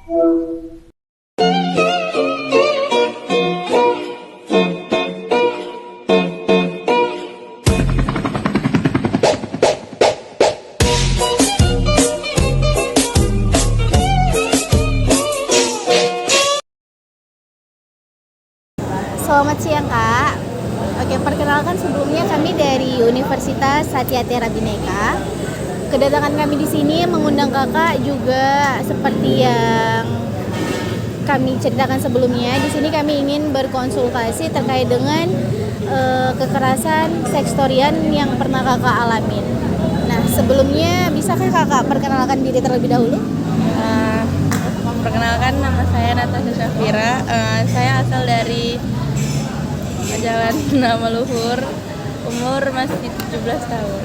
Selamat siang Kak. Oke, perkenalkan sebelumnya kami dari Universitas Satyatera Bhinneka. Kedatangan kami di sini mengundang Kakak juga seperti yang kami ceritakan sebelumnya. Di sini kami ingin berkonsultasi terkait dengan kekerasan sekstorian yang pernah Kakak alamin. Nah, sebelumnya bisakah Kakak perkenalkan diri terlebih dahulu? Perkenalkan, nama saya Natasha Syafira. Saya asal dari Jalan Nama Luhur, umur masih 17 tahun.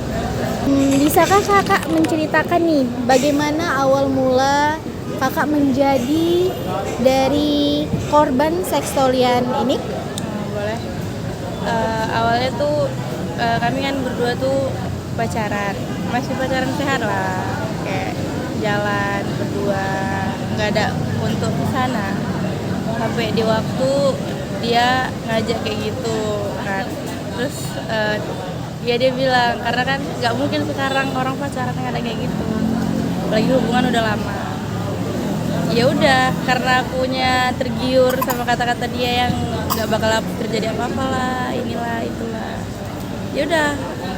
Bisakah Kakak menceritakan nih bagaimana awal mula Kakak menjadi dari korban sekstorian ini? Boleh. Awalnya tuh kami kan berdua tuh pacaran, masih pacaran sehat lah, kayak jalan berdua, nggak ada untuk kesana. Sampai di waktu dia ngajak kayak gitu kan, terus dia bilang karena kan nggak mungkin sekarang orang pacaran yang ada kayak gitu, apalagi hubungan udah lama. Ya udah, karena akunya tergiur sama kata-kata dia yang nggak bakal terjadi apa-apa lah, inilah itulah. Ya udah,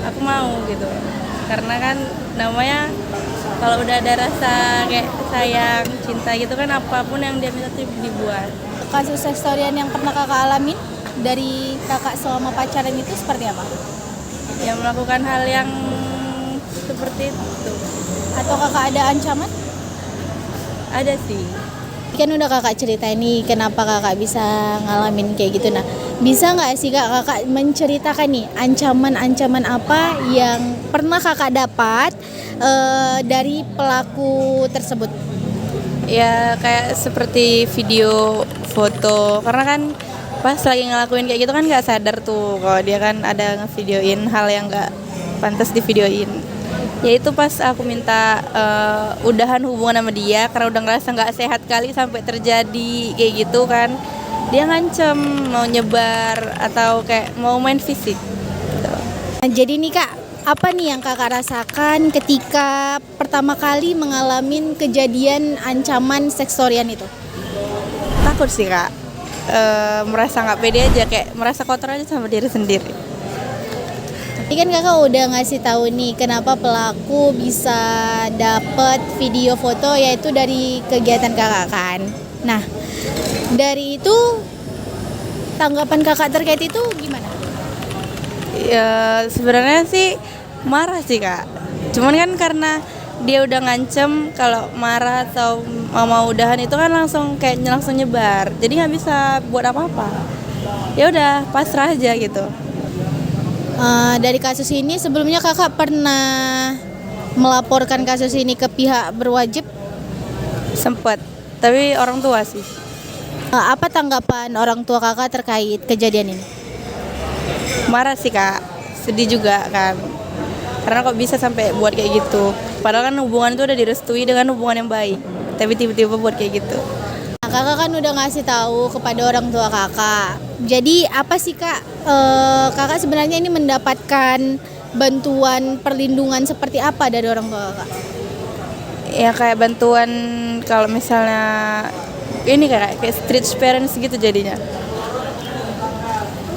aku mau gitu, karena kan namanya kalau udah ada rasa kayak sayang, cinta gitu kan, apapun yang dia minta tuh dibuat. Kasus sekstorian yang pernah Kakak alamin dari Kakak selama pacaran itu seperti apa? Yang melakukan hal yang seperti itu. Atau Kakak ada ancaman? Ada sih. Kan udah Kakak cerita nih kenapa Kakak bisa ngalamin kayak gitu. Nah, bisa nggak sih Kakak menceritakan nih ancaman-ancaman apa yang pernah Kakak dapat dari pelaku tersebut? Ya kayak seperti video, foto, karena kan pas lagi ngelakuin kayak gitu kan nggak sadar tuh kalau dia kan ada ngevideoin hal yang nggak pantas divideoin. Ya itu pas aku minta udahan hubungan sama dia karena udah ngerasa nggak sehat kali sampai terjadi kayak gitu kan, dia ngancem mau nyebar atau kayak mau main fisik gitu. Nah, jadi nih Kak, apa nih yang Kakak rasakan ketika pertama kali mengalami kejadian ancaman sekstorian itu? Takut sih Kak, merasa nggak pede aja, kayak merasa kotor aja sama diri sendiri. Tapi kan Kakak udah ngasih tahu nih kenapa pelaku bisa dapet video foto yaitu dari kegiatan Kakak kan. Nah, dari itu tanggapan Kakak terkait itu gimana? Ya sebenarnya sih marah sih Kak, cuman kan karena dia udah ngancem kalau marah atau mau udahan itu kan langsung nyebar, jadi nggak bisa buat apa-apa. Ya udah pasrah aja gitu. Dari kasus ini sebelumnya Kakak pernah melaporkan kasus ini ke pihak berwajib? Sempet, tapi orang tua sih. Apa tanggapan orang tua Kakak terkait kejadian ini? Marah sih Kak, sedih juga kan, karena kok bisa sampai buat kayak gitu, padahal kan hubungan itu udah direstui dengan hubungan yang baik, tapi tiba-tiba buat kayak gitu. Nah, Kakak kan udah ngasih tahu kepada orang tua Kakak. Jadi apa sih Kak, Kakak sebenarnya ini mendapatkan bantuan perlindungan seperti apa dari orang tua Kakak? Ya kayak bantuan kalau misalnya ini kayak street parents gitu jadinya.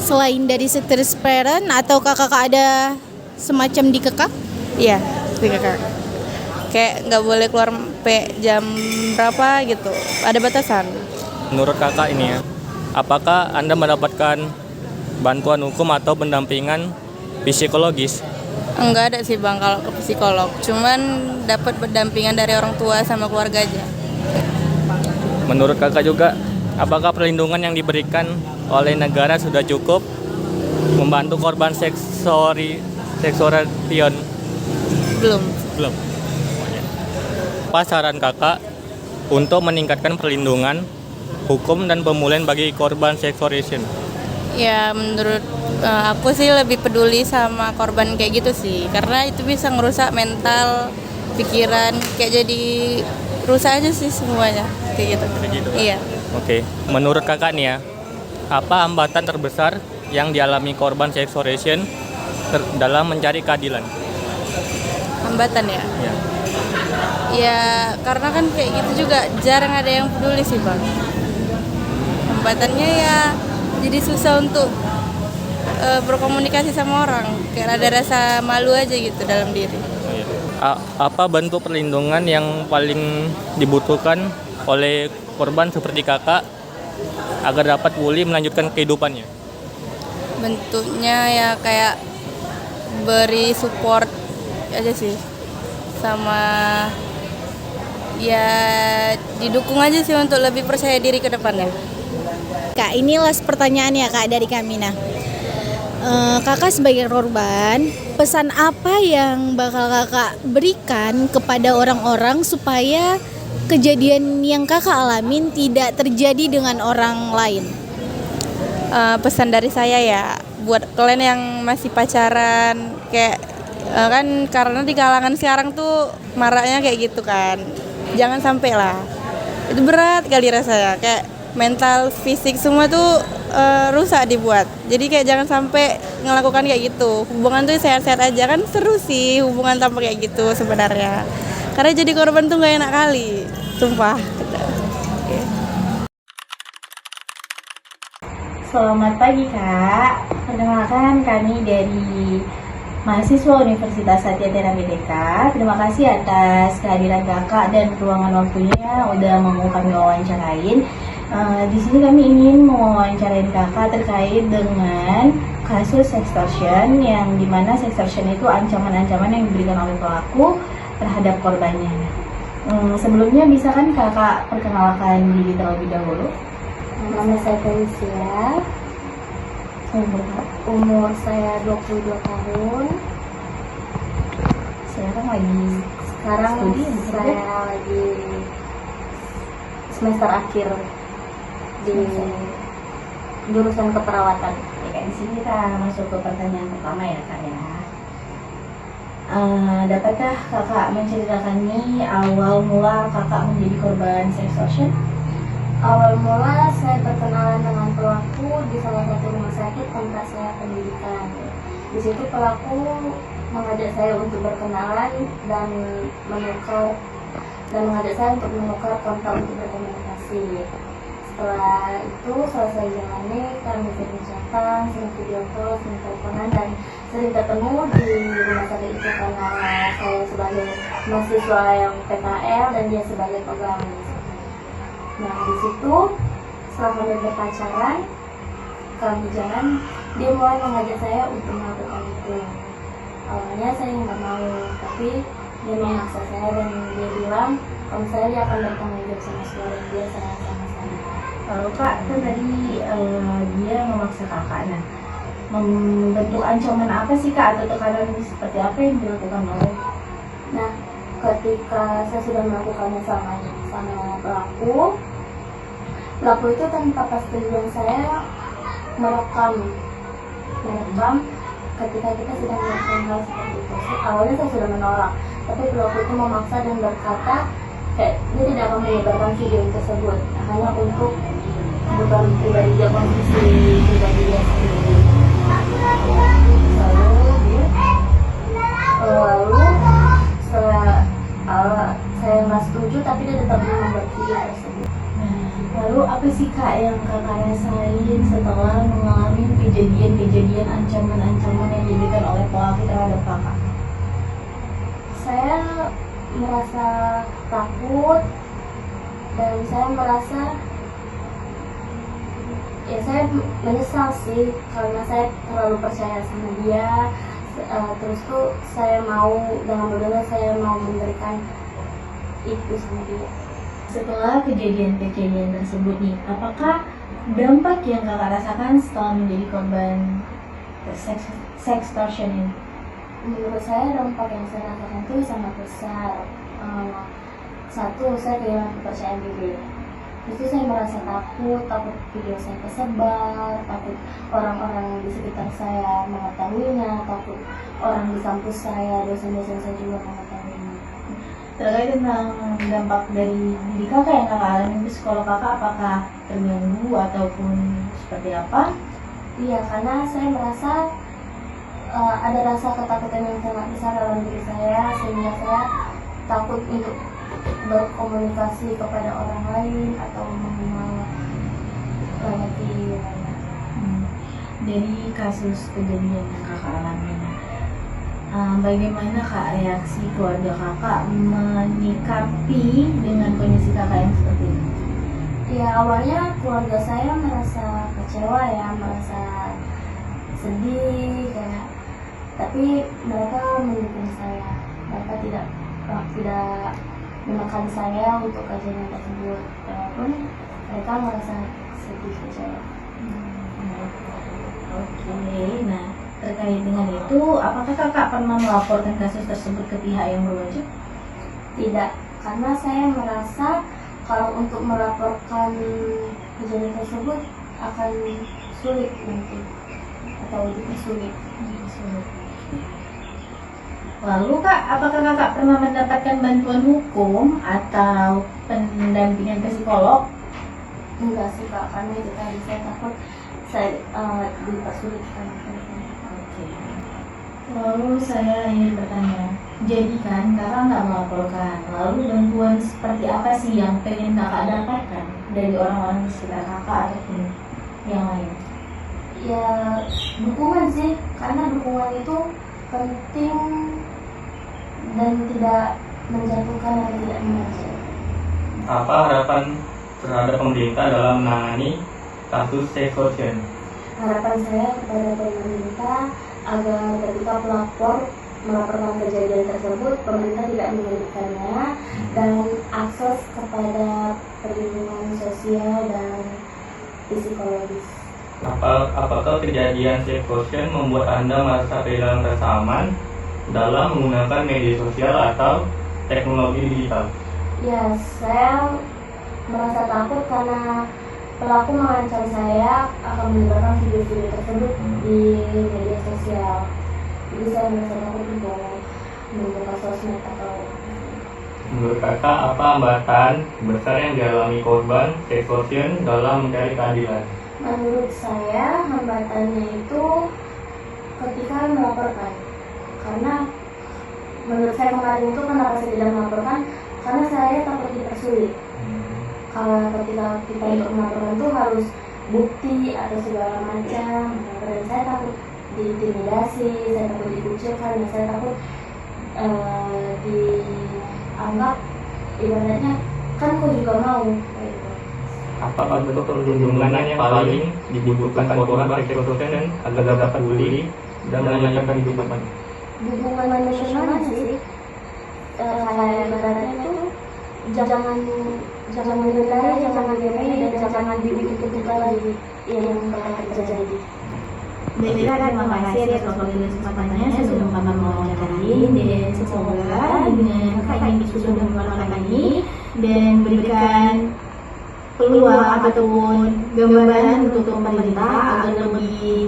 Selain dari stress parent atau Kakak ada semacam dikekang? Iya, Kak. Kayak nggak boleh keluar sampai jam berapa gitu, ada batasan. Menurut Kakak ini ya, apakah Anda mendapatkan bantuan hukum atau pendampingan psikologis? Enggak ada sih Bang kalau ke psikolog, cuman dapat pendampingan dari orang tua sama keluarga aja. Menurut Kakak juga, apakah perlindungan yang diberikan oleh negara sudah cukup membantu korban sekstorian? Belum. Apa saran Kakak untuk meningkatkan perlindungan hukum dan pemulihan bagi korban sekstorian? Ya menurut aku sih lebih peduli sama korban kayak gitu sih, karena itu bisa ngerusak mental, pikiran, kayak jadi rusak aja sih semuanya. kayak gitu. Kayak gitu. Iya. Oke, menurut kakak nih ya, apa hambatan terbesar yang dialami korban sex extortion dalam mencari keadilan? Hambatan ya. Ya. Ya karena kan kayak gitu juga jarang ada yang peduli sih bang. Hambatannya ya jadi susah untuk berkomunikasi sama orang, kayak ada rasa malu aja gitu dalam diri. Iya. Apa bentuk perlindungan yang paling dibutuhkan oleh korban seperti kakak agar dapat pulih melanjutkan kehidupannya? Bentuknya ya kayak beri support aja sih, sama ya didukung aja sih untuk lebih percaya diri ke depannya. Kak, ini last pertanyaan ya Kak dari kami. Nah, kakak sebagai korban, pesan apa yang bakal kakak berikan kepada orang-orang supaya kejadian yang kakak alamin tidak terjadi dengan orang lain? Pesan dari saya ya, buat kalian yang masih pacaran, kayak kan karena di kalangan sekarang tuh maraknya kayak gitu kan, jangan sampai lah. Itu berat kali rasanya, kayak mental, fisik semua tuh rusak dibuat. Jadi kayak jangan sampai ngelakukan kayak gitu. Hubungan tuh sehat-sehat aja, kan seru sih hubungan tanpa kayak gitu sebenarnya. Karena jadi korban tuh gak enak kali, sumpah. Selamat pagi Kak, perkenalkan kami dari mahasiswa Universitas Satya Tera Bhinneka. Terima kasih atas kehadiran Kakak dan ruangan waktunya udah mau kami wawancarain. Di sini kami ingin mewawancarain Kakak terkait dengan kasus sextortion, yang dimana sextortion itu ancaman-ancaman yang diberikan oleh pelaku terhadap korbannya. Sebelumnya bisa kan Kakak perkenalkan diri terlebih dahulu? Nama saya Felicia, umur saya 22 tahun. Sekarang Sekarang studi, saya lagi semester akhir di jurusan keperawatan. Ya, di sini kita masuk ke pertanyaan pertama ya Kak ya. Dapatkah Kakak menceritakan nih awal mula Kakak menjadi korban sextortion? Awal mula saya berkenalan dengan pelaku di salah satu rumah sakit tempat saya pendidikan. Di situ pelaku mengajak saya untuk berkenalan dan mengajak saya untuk menukar kontak untuk berkomunikasi. Setelah itu selesai jalani, kami sering chatan, sering video call, sering teleponan, dan sering ketemu di rumah sakit itu karena saya sebagai mahasiswa yang PKL dan dia sebagai pegawai. Nah di situ setelah kami berpacaran, kami jalan, dia mulai mengajak saya untuk melakukan itu. Awalnya saya nggak mau, tapi dia memaksa saya dan dia bilang kalau saya dia akan bertanggung jawab sama suara dia, saya sama saya. Lalu Kak, kan tadi dia memaksa Kakak. Nah, membentuk ancaman apa sih Kak, atau tekanan seperti apa yang dilakukan oleh? Nah, ketika saya sudah melakukannya sama pelaku itu tanpa persetujuan saya merekam ketika kita sedang melakukan hal seperti itu. Awalnya saya sudah menolak, tapi pelaku itu memaksa dan berkata kayak dia tidak akan menyebarkan video tersebut, hanya untuk kebutuhan pribadi dia, kondisi pribadi dia sendiri. Lalu setelah saya nggak setuju, tapi dia tetap membuat video tersebut. Lalu apa sih Kak yang Kakak rasain setelah mengalami kejadian-kejadian ancaman-ancaman yang diberikan oleh pelaku terhadap Kakak? Saya merasa takut dan saya merasa ya saya menyesal sih karena saya terlalu percaya sama dia. Terus tuh saya mau dengan mudahnya saya mau memberikan itu sama dia. Setelah kejadian-kejadian tersebut nih, apakah dampak yang Kakak rasakan setelah menjadi korban sextortion ini? Menurut saya dampak yang saya rasakan itu sangat besar. Satu, saya kehilangan kepercayaan diri. Terus saya merasa takut video saya tersebar, takut orang-orang di sekitar saya mengetahuinya, takut orang di kampus saya, dosen-dosen saya juga mengetahuinya. terkait tentang dampak dari diri kakak yang kakak alami di sekolah kakak, apakah terganggu ataupun seperti apa? Iya, karena saya merasa ada rasa ketakutan yang sangat besar dalam diri saya, sehingga saya takut untuk berkomunikasi kepada orang lain atau mengenal banyak diri. Dari kasus kejadian yang kakak alami, bagaimana kak reaksi keluarga kakak menyikapi dengan kondisi kakak yang seperti ini? Ya, awalnya keluarga saya merasa kecewa ya, merasa sedih kayak, tapi mereka mendukung saya. Mereka tidak menekan saya untuk kajian tersebut, walaupun mereka merasa sedih, kecewa. Oke, nah terkait dengan itu, apakah kakak pernah melaporkan kasus tersebut ke pihak yang berwajib? Tidak, karena saya merasa kalau untuk melaporkan kejadian tersebut akan sulit nanti atau dipersulit. Lalu kak, apakah kakak pernah mendapatkan bantuan hukum atau pendampingan psikolog? Enggak sih kak, karena itu tadi saya takut saya dipersulitkan. Oke. Lalu saya ingin bertanya, jadi kan kakak nggak melaporkan, lalu bantuan seperti apa sih yang pengen kakak dapatkan dari orang-orang di sekitar kakak ataupun yang lain? Ya, dukungan sih, karena dukungan itu penting dan tidak menjatuhkan atau tidak mengajak. Apa harapan terhadap pemerintah dalam menangani kasus extortion? Harapan saya kepada pemerintah agar ketika pelapor melaporkan kejadian tersebut, pemerintah tidak menyebutkannya dan akses kepada perlindungan sosial dan psikologis. Apakah kejadian extortion membuat Anda merasa kehilangan rasa aman dalam menggunakan media sosial atau teknologi digital? Ya, saya merasa takut karena pelaku mengancam saya akan menyebarkan video-video tersebut di media sosial. Jadi saya merasa takut untuk membuka sosmed atau. Menurut kakak, apa hambatan besar yang dialami korban extortion dalam mencari keadilan? Menurut saya hambatannya itu ketika melaporkan, karena menurut saya kemarin itu kenapa saya tidak melaporkan, karena saya takut dipersulit. Kalau ketika kita untuk melaporkan itu harus bukti atau segala macam, dan saya takut diintimidasi, saya takut dikucilkan, dan saya takut dianggap ibaratnya kan kau juga mau. Apa bentuk perlindungan yang paling dibutuhkan korban extortion agar dapat pulih dan melanjutkan kehidupan? Dukungan emosional sih, kayak ibaratnya itu jangan menilai, jangan menilai, dan jangan dibikin kebut lagi yang pernah terjadi. Baiklah, terima kasih atas waktu dan kesempatannya. Saya sudah memahami wawancara ini, dan semoga dengan kakak yang sudah melakukan ini dan berikan peluang ataupun gambaran untuk pemerintah agar lebih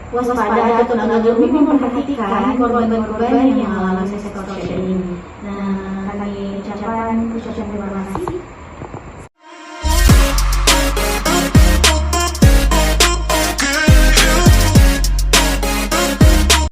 waspada atau agar lebih memperhatikan korban-korban yang mengalami extortion ini. Nah, kami ucapkan terima kasih.